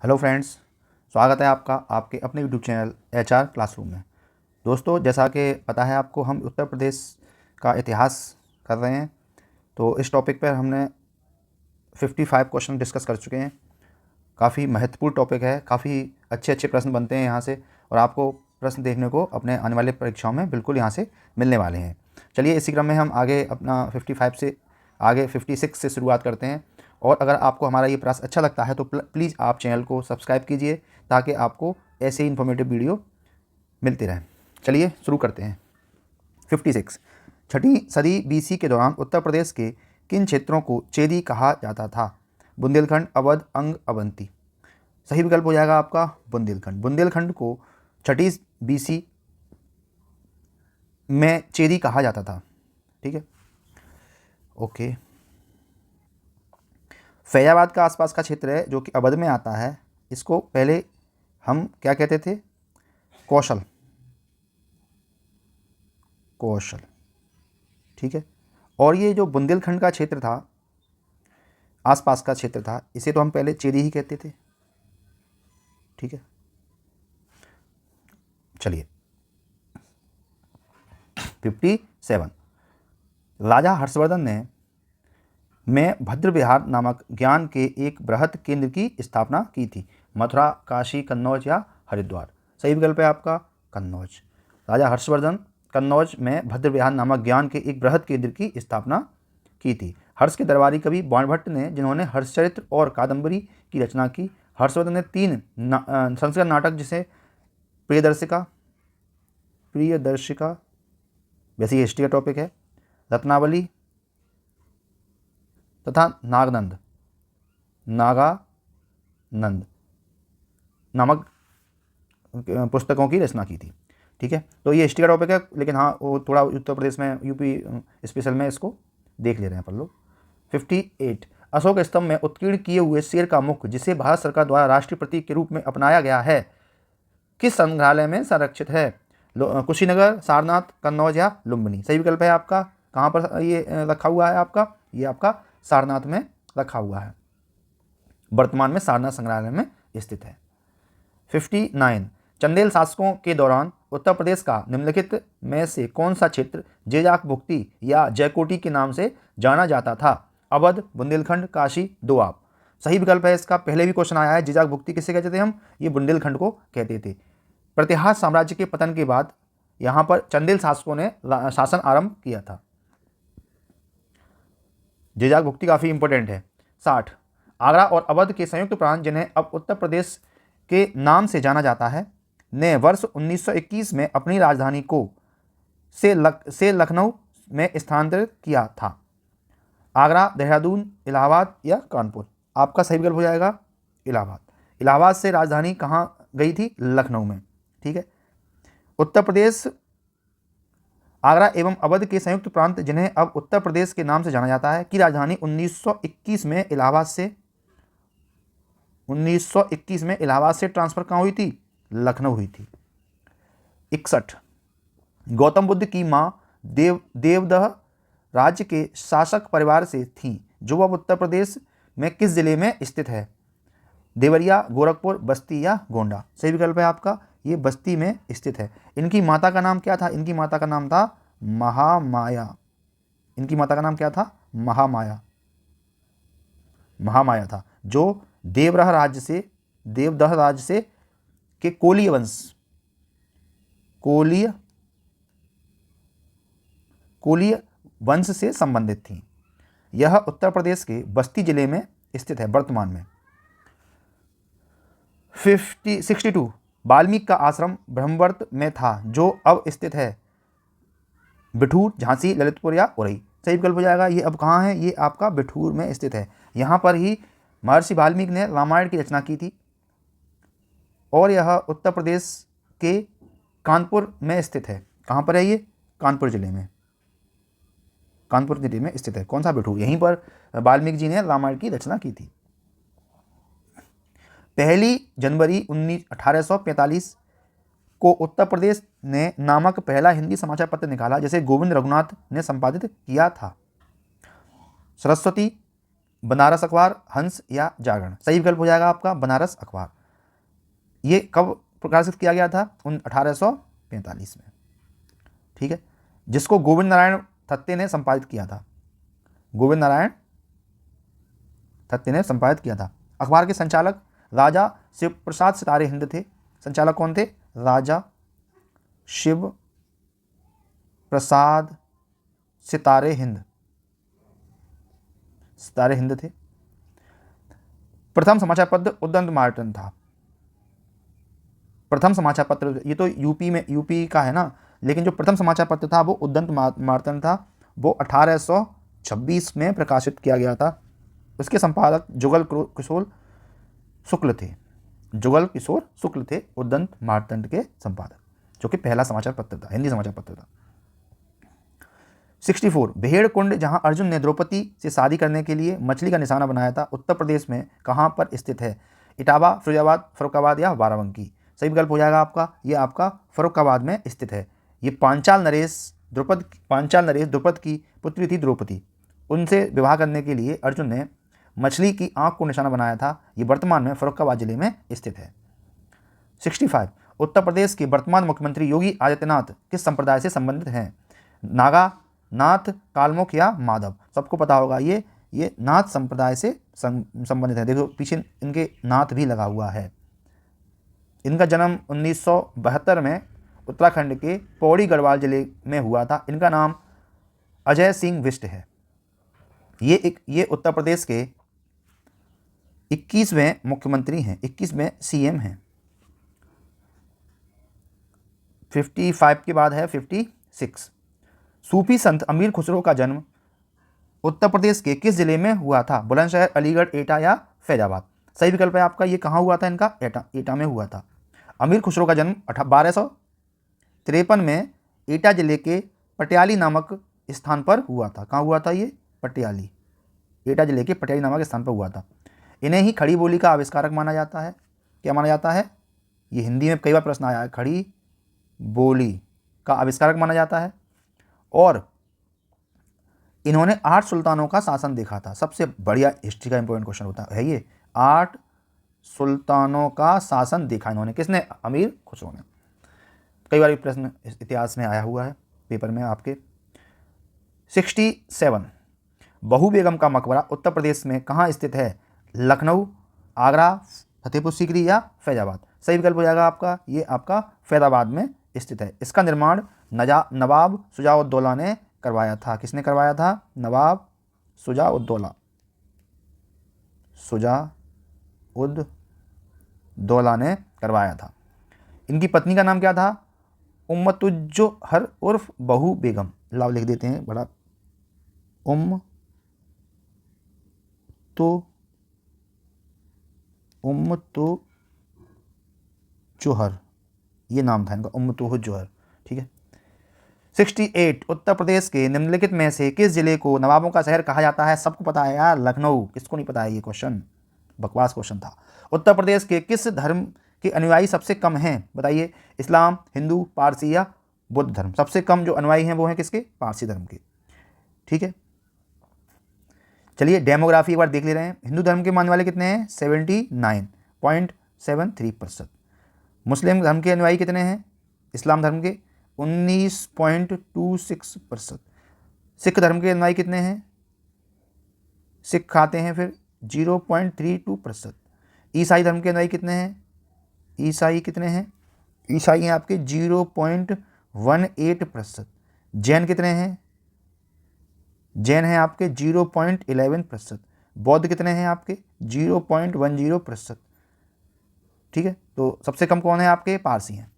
Hello friends, स्वागत है आपका आपके अपने यूट्यूब चैनल HR क्लासरूम में। दोस्तों, जैसा कि पता है आपको, हम उत्तर प्रदेश का इतिहास कर रहे हैं। तो इस टॉपिक पर हमने 55 क्वेश्चन डिस्कस कर चुके हैं। काफ़ी महत्वपूर्ण टॉपिक है, काफ़ी अच्छे अच्छे प्रश्न बनते हैं यहाँ से, और आपको प्रश्न देखने को अपने आने वाले परीक्षाओं में बिल्कुल यहाँ से मिलने वाले हैं। चलिए, इसी क्रम में हम आगे अपना 55 से आगे 56 से शुरुआत करते हैं। और अगर आपको हमारा ये प्रयास अच्छा लगता है तो प्लीज़ आप चैनल को सब्सक्राइब कीजिए, ताकि आपको ऐसे ही इन्फॉर्मेटिव वीडियो मिलती रहे। चलिए शुरू करते हैं। 56। छठी सदी BC के दौरान उत्तर प्रदेश के किन क्षेत्रों को चेदी कहा जाता था? बुंदेलखंड, अवध, अंग, अवंती। सही विकल्प हो जाएगा आपका बुंदेलखंड। बुंदेलखंड को छठी BC में चेदी कहा जाता था। ठीक है, ओके। फैजाबाद का आसपास का क्षेत्र है जो कि अवध में आता है, इसको पहले हम क्या कहते थे? कौशल। कौशल, ठीक है। और ये जो बुंदेलखंड का क्षेत्र था, आसपास का क्षेत्र था, इसे तो हम पहले चेदी ही कहते थे। ठीक है, चलिए 57। राजा हर्षवर्धन ने में भद्र विहार नामक ज्ञान के एक बृहद केंद्र की स्थापना की थी। मथुरा, काशी, कन्नौज या हरिद्वार। सही विकल्प है आपका कन्नौज। राजा हर्षवर्धन कन्नौज में भद्र विहार नामक ज्ञान के एक बृहद केंद्र की स्थापना की थी। हर्ष के दरबारी कवि बाणभट्ट ने, जिन्होंने हर्षचरित्र और कादंबरी की रचना की। हर्षवर्धन ने 3 संस्कृत नाटक, जिसे प्रियदर्शिका प्रियदर्शिका वैसे हिस्ट्री का टॉपिक है, रत्नावली तथा नागानंद नामक पुस्तकों की रचना की थी। ठीक है, तो ये हिस्ट्री का टॉपिक है, लेकिन हाँ, वो थोड़ा उत्तर प्रदेश में यूपी स्पेशल में इसको देख ले रहे हैं अपन लोग। 58। अशोक स्तंभ में उत्कीर्ण किए हुए शेर का मुख, जिसे भारत सरकार द्वारा राष्ट्रीय प्रतीक के रूप में अपनाया गया है, किस संग्रहालय में संरक्षित है? कुशीनगर, सारनाथ, कन्नौज या लुम्बिनी। सही विकल्प है आपका, कहाँ पर ये रखा हुआ है आपका? ये आपका सारनाथ में रखा हुआ है, वर्तमान में सारनाथ संग्रहालय में स्थित है। 59। चंदेल शासकों के दौरान उत्तर प्रदेश का निम्नलिखित में से कौन सा क्षेत्र जेजाक भुक्ति या जयकोटी के नाम से जाना जाता था? अवध, बुंदेलखंड, काशी, दोआब। सही विकल्प है इसका, पहले भी क्वेश्चन आया है। जेजाक भुक्ति किसे कहते थे हम? ये बुंदेलखंड को कहते थे। प्रतिहार साम्राज्य के पतन के बाद यहाँ पर चंदेल शासकों ने शासन आरंभ किया था। जेजाक भुक्ति काफ़ी इंपॉर्टेंट है। 60। आगरा और अवध के संयुक्त प्रांत, जिन्हें अब उत्तर प्रदेश के नाम से जाना जाता है, ने वर्ष 1921 में अपनी राजधानी को से लखनऊ में स्थानांतरित किया था। आगरा, देहरादून, इलाहाबाद या कानपुर। आपका सही विकल्प हो जाएगा इलाहाबाद। इलाहाबाद से राजधानी कहाँ गई थी? लखनऊ में। ठीक है, उत्तर प्रदेश आगरा एवं अवध के संयुक्त प्रांत, जिन्हें अब उत्तर प्रदेश के नाम से जाना जाता है, की राजधानी 1921 में इलाहाबाद से ट्रांसफर कहाँ हुई थी? लखनऊ हुई थी। 61। गौतम बुद्ध की मां देवदह राज्य के शासक परिवार से थी, जो अब उत्तर प्रदेश में किस जिले में स्थित है? देवरिया, गोरखपुर, बस्ती या गोंडा। सही विकल्प है आपका, ये बस्ती में स्थित है। इनकी माता का नाम क्या था? इनकी माता का नाम था महामाया। इनकी माता का नाम क्या था? महामाया था, जो देवदह राज्य से के कोलीय वंश से संबंधित थी। यह उत्तर प्रदेश के बस्ती जिले में स्थित है वर्तमान में। 62। वाल्मीकि का आश्रम ब्रह्मवर्त में था, जो अब स्थित है बिठूर, झांसी, ललितपुर या उरई। सही विकल्प हो जाएगा, ये अब कहाँ है? ये आपका बिठूर में स्थित है। यहाँ पर ही महर्षि वाल्मीकि ने रामायण की रचना की थी, और यह उत्तर प्रदेश के कानपुर में स्थित है। कहाँ पर है ये? कानपुर जिले में स्थित है। कौन सा? बिठूर। यहीं पर वाल्मीकि जी ने रामायण की रचना की थी। 1 जनवरी 1845 को उत्तर प्रदेश ने नामक पहला हिंदी समाचार पत्र निकाला, जिसे गोविंद रघुनाथ ने संपादित किया था। सरस्वती बनारस अखबार, हंस या जागरण? सही विकल्प हो जाएगा आपका बनारस अखबार। ये कब प्रकाशित किया गया था? 1845 में। ठीक है, जिसको गोविंद नारायण थत्ते ने संपादित किया था। गोविंद नारायण थत्ते ने संपादित किया था। अखबार के संचालक राजा शिव प्रसाद सितारे हिंद थे। संचालक कौन थे? राजा शिव प्रसाद सितारे हिंद थे। प्रथम समाचार पत्र उद्दंत मार्टन था। प्रथम समाचार पत्र, ये तो यूपी का है ना, लेकिन जो प्रथम समाचार पत्र था वो उद्दंत मार्तन था। वो 1826 में प्रकाशित किया गया था। उसके संपादक जुगल किशोर शुक्ल थे। जुगल किशोर शुक्ल थे उद्दंत मार्तंड के संपादक, जो कि पहला समाचार पत्र था, हिंदी समाचार पत्र था। 64 भेड़ कुंड, जहां अर्जुन ने द्रौपदी से शादी करने के लिए मछली का निशाना बनाया था, उत्तर प्रदेश में कहां पर स्थित है? इटावा, फिरोजाबाद, फर्रुखाबाद या बाराबंकी? सही विकल्प हो जाएगा आपका, ये आपका फर्रुखाबाद में स्थित है। ये पांचाल नरेश द्रुपद की पुत्री थी द्रौपदी। उनसे विवाह करने के लिए अर्जुन ने मछली की आंख को निशाना बनाया था। ये वर्तमान में फर्रुखाबाद जिले में स्थित है। 65 उत्तर प्रदेश के वर्तमान मुख्यमंत्री योगी आदित्यनाथ किस संप्रदाय से संबंधित हैं? नागा, नाथ, कालमुख या माधव? सबको पता होगा ये नाथ संप्रदाय से संबंधित है। देखो पीछे इनके नाथ भी लगा हुआ है। इनका जन्म 1972 में उत्तराखंड के पौड़ी गढ़वाल जिले में हुआ था। इनका नाम अजय सिंह बिष्ट है। ये उत्तर प्रदेश के 21वें मुख्यमंत्री हैं, 21वें सीएम हैं। 55 के बाद है 56। सूफी संत अमीर खुसरो का जन्म उत्तर प्रदेश के किस जिले में हुआ था? बुलंदशहर, अलीगढ़, एटा या फैजाबाद? सही विकल्प है आपका, ये कहाँ हुआ था इनका? एटा में हुआ था। अमीर खुसरो का जन्म 1253 में एटा जिले के पटियाली नामक स्थान पर हुआ था। कहाँ हुआ था ये? पटियाली, एटा जिले के पटियाली नामक स्थान पर हुआ था। इन्हें ही खड़ी बोली का आविष्कारक माना जाता है। क्या माना जाता है? ये हिंदी में कई बार प्रश्न आया है। खड़ी बोली का आविष्कारक माना जाता है। और इन्होंने 8 सुल्तानों का शासन देखा था। सबसे बढ़िया हिस्ट्री का इंपॉर्टेंट क्वेश्चन होता है ये। 8 सुल्तानों का शासन देखा इन्होंने। किसने? अमीर खुसरो ने। कई बार प्रश्न इतिहास में आया हुआ है पेपर में आपके। 67 बहू बेगम का मकबरा उत्तर प्रदेश में कहाँ स्थित है? लखनऊ, आगरा, फतेहपुर सीकरी या फैजाबाद? सही विकल्प हो जाएगा आपका, ये आपका फैजाबाद में स्थित है। इसका निर्माण नवाब शुजा-उद-दौला ने करवाया था। किसने करवाया था? नवाब शुजा-उद-दौला ने करवाया था। इनकी पत्नी का नाम क्या था? उम्मतुज्जोहर उर्फ बहू बेगम। लाभ लिख देते हैं बड़ा। उम्मतुज्जोहर, ये नाम था इनका, उम्मतुज्जोहर। ठीक है। 68 उत्तर प्रदेश के निम्नलिखित में से किस जिले को नवाबों का शहर कहा जाता है? सबको पता है यार, लखनऊ। किसको नहीं पता है? ये क्वेश्चन बकवास क्वेश्चन था। उत्तर प्रदेश के किस धर्म के अनुयायी सबसे कम हैं? बताइए। इस्लाम, हिंदू, पारसी या बुद्ध धर्म? सबसे कम जो अनुयायी हैं वो हैं किसके? पारसी धर्म के। ठीक है, चलिए डेमोग्राफी एक बार देख ले रहे हैं। हिंदू धर्म के मानने वाले कितने हैं? 79.73%। मुस्लिम धर्म के अनुयायी कितने हैं? इस्लाम धर्म के 19.26%। सिख धर्म के अनुयायी कितने हैं? सिख खाते हैं फिर 0.32%। ईसाई धर्म के अनुयायी कितने हैं? ईसाई कितने हैं? ईसाई हैं आपके 0.18%। जैन कितने हैं? जैन हैं आपके 0.11%। बौद्ध कितने हैं आपके? 0.10%। ठीक है, तो सबसे कम कौन है आपके? पारसी हैं।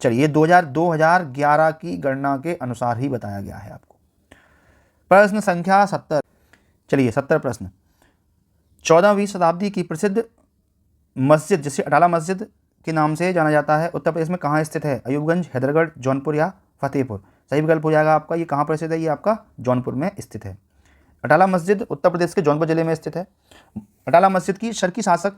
चलिए 2011 की गणना के अनुसार ही बताया गया है आपको। प्रश्न संख्या 70। चलिए 70 प्रश्न। 14वीं शताब्दी की प्रसिद्ध मस्जिद जिसे अटाला मस्जिद के नाम से जाना जाता है उत्तर प्रदेश में कहाँ स्थित है? अयूबगंज, हैदरगढ़, जौनपुर या फतेहपुर? सही विकल्प हो जाएगा आपका, ये कहाँ पर स्थित है? ये आपका जौनपुर में स्थित है। अटाला मस्जिद उत्तर प्रदेश के जौनपुर जिले में स्थित है। अटाला मस्जिद की शर्की शासक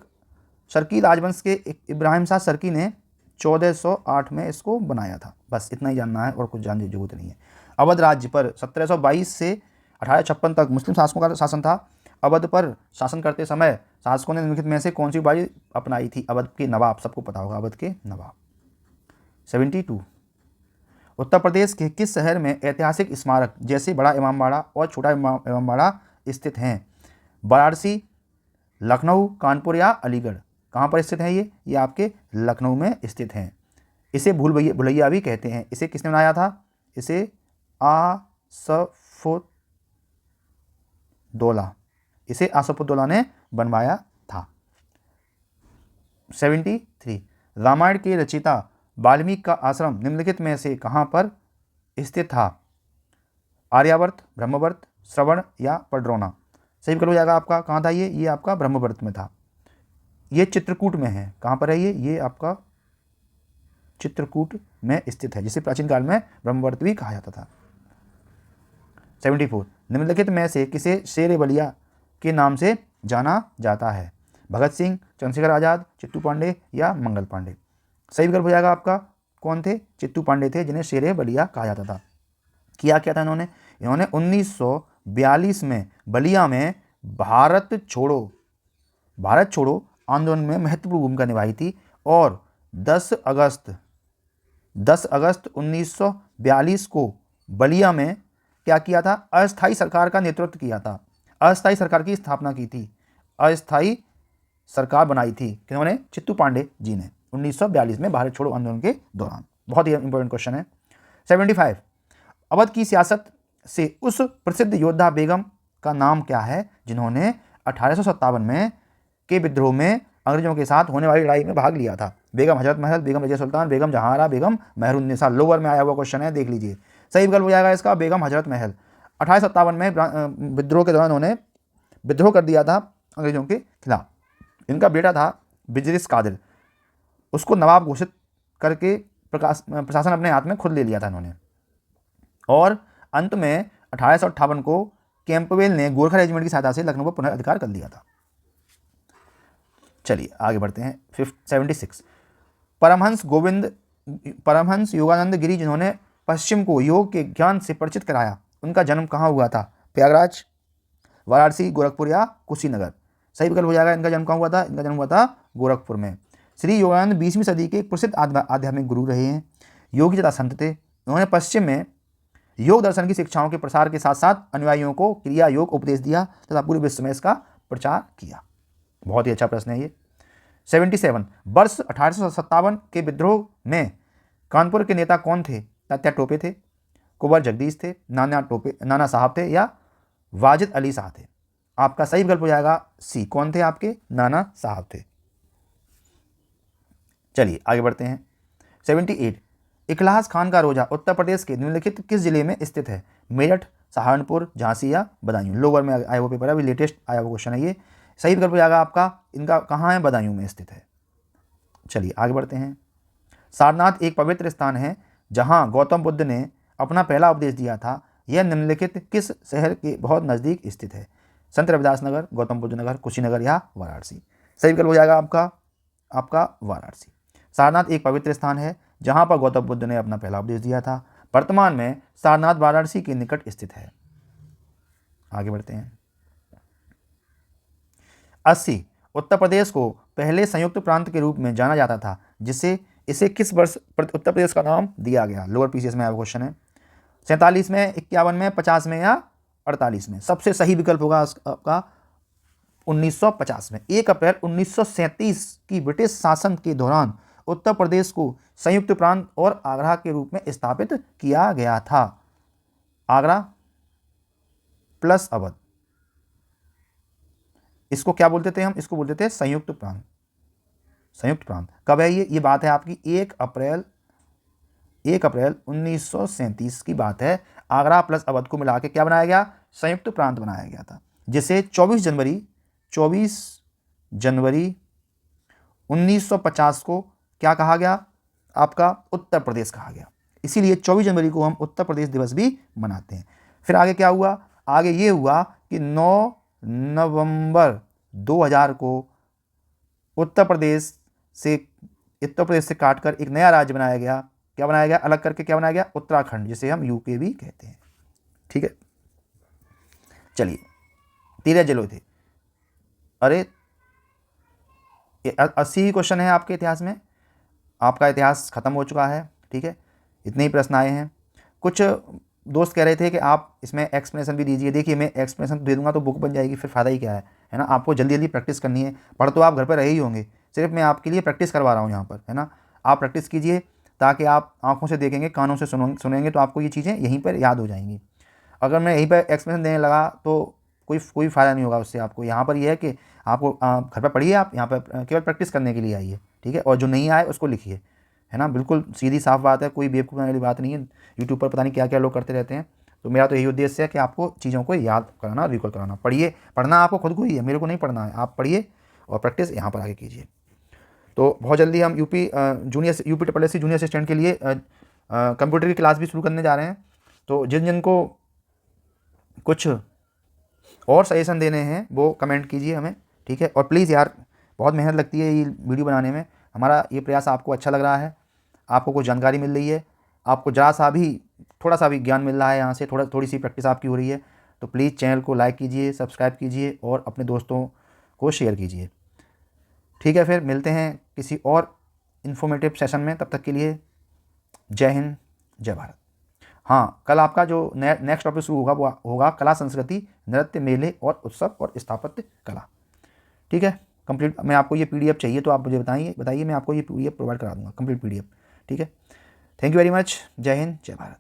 शर्की राजवंश के इब्राहिम शाह शर्की ने 1408 में इसको बनाया था। बस इतना ही जानना है और कुछ जानने की जरूरत नहीं है। अवध राज्य पर 1722 से 1856 तक मुस्लिम शासकों का शासन था। अवध पर शासन करते समय शासकों ने निम्नलिखित में से कौन सी उपाधि अपनाई थी? अवध के नवाब, सबको पता होगा अवध के नवाब। 72, उत्तर प्रदेश के किस शहर में ऐतिहासिक स्मारक जैसे बड़ा इमामबाड़ा और छोटा इमामबाड़ा स्थित हैं? वाराणसी, लखनऊ, कानपुर या अलीगढ़? कहाँ पर स्थित है ये आपके लखनऊ में स्थित हैं। इसे भुलैया भी कहते हैं। इसे किसने बनाया था? इसे आसफुद्दौला ने बनवाया था। 73, रामायण के रचयिता वाल्मीकि का आश्रम निम्नलिखित में से कहाँ पर स्थित था? आर्यावर्त, ब्रह्मवर्त, श्रवण या पडरौना? सही विकल्प हो जाएगा आपका। कहाँ था ये आपका ब्रह्मवर्त में था। ये चित्रकूट में है। कहाँ पर है ये आपका चित्रकूट में स्थित है, जिसे प्राचीन काल में ब्रह्मवर्त भी कहा जाता था। 74, निम्नलिखित में से किसे शेर बलिया के नाम से जाना जाता है? भगत सिंह, चंद्रशेखर आजाद, चित्तू पांडे या मंगल पांडे? सही विकल्प हो जाएगा आपका। कौन थे? चित्तू पांडे थे, जिन्हें शेर बलिया कहा जाता था। किया क्या था इन्होंने? 1942 में बलिया में भारत छोड़ो आंदोलन में महत्वपूर्ण भूमिका निभाई थी और 10 अगस्त 1942 को बलिया में क्या किया था? अस्थायी सरकार का नेतृत्व किया था। अस्थायी सरकार की स्थापना की थी। अस्थायी सरकार बनाई थी किन्होंने? चित्तू पांडे जी ने 1942 में भारत छोड़ो आंदोलन के दौरान। बहुत ही इंपॉर्टेंट क्वेश्चन है। 75, अवध की सियासत से उस प्रसिद्ध योद्धा बेगम का नाम क्या है जिन्होंने 1857 में के विद्रोह में अंग्रेजों के साथ होने वाली लड़ाई में भाग लिया था? बेगम हजरत महल, बेगम रजिया सुल्तान, बेगम जहांआरा, बेगम मेहरुन्निसा? लोअर में आया हुआ क्वेश्चन है, देख लीजिए। सही विकल्प हो जाएगा इसका बेगम हजरत महल। 1857 में विद्रोह के दौरान उन्होंने विद्रोह कर दिया था अंग्रेजों के खिलाफ। इनका बेटा था बिजरिस कादिर, उसको नवाब घोषित करके प्रशासन अपने हाथ में खुद ले लिया था इन्होंने। और अंत में 1858 को कैंपबेल ने गोरखा रेजिमेंट की सहायता से लखनऊ पर पुनः अधिकार कर लिया था। चलिए आगे बढ़ते हैं। 76, परमहंस योगानंद गिरी जिन्होंने पश्चिम को योग के ज्ञान से परिचित कराया, उनका जन्म कहाँ हुआ था? प्रयागराज, वाराणसी, गोरखपुर या कुशीनगर? सही विकल्प हो जाएगा। इनका जन्म कहाँ हुआ था? इनका जन्म हुआ था गोरखपुर में। श्री योगानंद 20वीं सदी के एक प्रसिद्ध आध्यात्मिक गुरु रहे हैं, योगी तथा संत थे। उन्होंने पश्चिम में योग दर्शन की शिक्षाओं के प्रसार के साथ साथ अनुयायियों को क्रिया योग उपदेश दिया तथा पूरे विश्व में इसका प्रचार किया। बहुत ही अच्छा प्रश्न है ये। 77, वर्ष 1857 के विद्रोह में कानपुर के नेता कौन थे? तात्या टोपे थे, कुंवर जगदीश थे, नाना साहब थे या वाजिद अली शाह थे? आपका सही विकल्प हो जाएगा सी। कौन थे आपके? नाना साहब थे। चलिए आगे बढ़ते हैं। 78, इखलास खान का रोजा उत्तर प्रदेश के निम्नलिखित किस जिले में स्थित है? मेरठ, सहारनपुर, झांसी या बदायूं? लोअर में आया हुआ पेपर है, अभी लेटेस्ट आया हुआ क्वेश्चन है ये। सही विकल्प हो जाएगा आपका। इनका कहाँ है? बदायूं में स्थित है। चलिए आगे बढ़ते हैं। सारनाथ एक पवित्र स्थान है जहाँ गौतम बुद्ध ने अपना पहला उपदेश दिया था। यह निम्नलिखित किस शहर के बहुत नज़दीक स्थित है? संत रविदास नगर, गौतम बुद्ध नगर, कुशीनगर या वाराणसी? सही विकल्प हो जाएगा आपका वाराणसी। सारनाथ एक पवित्र स्थान है जहाँ पर गौतम बुद्ध ने अपना पहला उपदेश दिया था। वर्तमान में सारनाथ वाराणसी के निकट स्थित है। आगे बढ़ते हैं। 80, उत्तर प्रदेश को पहले संयुक्त प्रांत के रूप में जाना जाता था, इसे किस वर्ष उत्तर प्रदेश का नाम दिया गया? लोअर पीसीएस में आया क्वेश्चन है। 47 में, 51 में, 50 में या 48 में? सबसे सही विकल्प होगा आपका 1950 में। 1 अप्रैल 1937 की ब्रिटिश शासन के दौरान उत्तर प्रदेश को संयुक्त प्रांत और आगरा के रूप में स्थापित किया गया था। आगरा प्लस अवध, इसको क्या बोलते थे हम? इसको बोलते थे संयुक्त प्रांत। संयुक्त प्रांत कब है ये बात है आपकी 1 अप्रैल 1937 की बात है। आगरा प्लस अवध को मिला के क्या बनाया गया? संयुक्त प्रांत बनाया गया था, जिसे 24 जनवरी 1950 को क्या कहा गया? आपका उत्तर प्रदेश कहा गया। इसीलिए 24 जनवरी को हम उत्तर प्रदेश दिवस भी मनाते हैं। फिर आगे क्या हुआ? आगे ये हुआ कि 9 नवंबर 2000 को उत्तर प्रदेश से काटकर एक नया राज्य बनाया गया। क्या बनाया गया? अलग करके क्या बनाया गया? उत्तराखंड, जिसे हम यूके भी कहते हैं। ठीक है। चलिए 13 जिले थे। अरे 80 ही क्वेश्चन है आपके इतिहास में, आपका इतिहास ख़त्म हो चुका है, ठीक है। इतने ही प्रश्न आए हैं। कुछ दोस्त कह रहे थे कि आप इसमें एक्सप्लेनेशन भी दीजिए। देखिए मैं एक्सप्लेनेशन दे दूंगा तो बुक बन जाएगी, फिर फ़ायदा ही क्या है ना। आपको जल्दी जल्दी प्रैक्टिस करनी है। पढ़ तो आप घर पर रहे ही होंगे, सिर्फ मैं आपके लिए प्रैक्टिस करवा रहा हूँ यहाँ पर, है ना। आप प्रैक्टिस कीजिए ताकि आप आँखों से देखेंगे, कानों से सुनेंगे तो आपको ये चीज़ें यहीं पर याद हो जाएंगी। अगर मैं यहीं पर एक्सप्लेनेशन देने लगा तो कोई फ़ायदा नहीं होगा उससे आपको। यहाँ पर ये है कि आपको घर पर पढ़िए, आप यहाँ पर केवल प्रैक्टिस करने के लिए आइए, ठीक है। और जो नहीं आए उसको लिखिए, है ना। बिल्कुल सीधी साफ बात है, कोई बेवकूफ़ वाली बात नहीं है। यूट्यूब पर पता नहीं क्या क्या लोग करते रहते हैं। तो मेरा तो यही उद्देश्य है कि आपको चीज़ों को याद कराना, रिकॉल कराना। पढ़िए, पढ़ना आपको खुद को ही है, मेरे को नहीं पढ़ना है। आप पढ़िए और प्रैक्टिस यहाँ पर आगे कीजिए। तो बहुत जल्दी हम यूपी ट्रिपल जूनियर असिस्टेंट के लिए कंप्यूटर की क्लास भी शुरू करने जा रहे हैं। तो जिन जिन को कुछ और सजेशन देने हैं वो कमेंट कीजिए हमें, ठीक है। और प्लीज़ यार, बहुत मेहनत लगती है ये वीडियो बनाने में। हमारा ये प्रयास आपको अच्छा लग रहा है, आपको कुछ जानकारी मिल रही है, आपको थोड़ा सा भी ज्ञान मिल रहा है यहाँ से, थोड़ी सी प्रैक्टिस आपकी हो रही है। तो प्लीज़ चैनल को लाइक कीजिए, सब्सक्राइब कीजिए और अपने दोस्तों को शेयर कीजिए, ठीक है। फिर मिलते हैं किसी और इन्फॉर्मेटिव सेशन में, तब तक के लिए जय हिंद, जय भारत। हाँ, कल आपका जो नेक्स्ट टॉपिक शुरू होगा वो होगा कला संस्कृति, नृत्य, मेले और उत्सव और स्थापत्य कला, ठीक है। कंप्लीट मैं आपको ये पीडीएफ चाहिए तो आप मुझे बताइए, मैं आपको ये पीडीएफ प्रोवाइड करा दूंगा, कंप्लीट पीडीएफ, ठीक है। Thank you very much. जय हिंद, जय भारत।